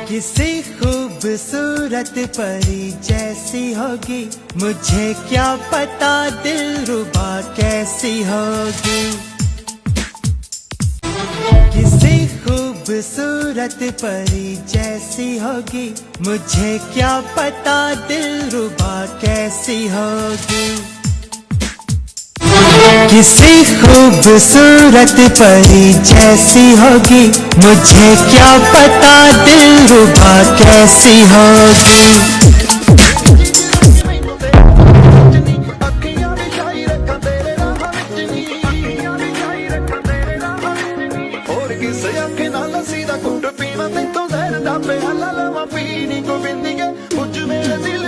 किसी खूबसूरत परी जैसी होगी, मुझे क्या पता दिलरुबा कैसी होगी। किसी खूबसूरत परी जैसी होगी, मुझे क्या पता दिलरुबा कैसी होगी। किसी खूबसूरत परी जैसी होगी, मुझे क्या पता दिलरुबा कैसी होगी। कुट पीना ते तो जहर दा पे हला लवा पीनी को बिंदी के कुछ मेरे दिल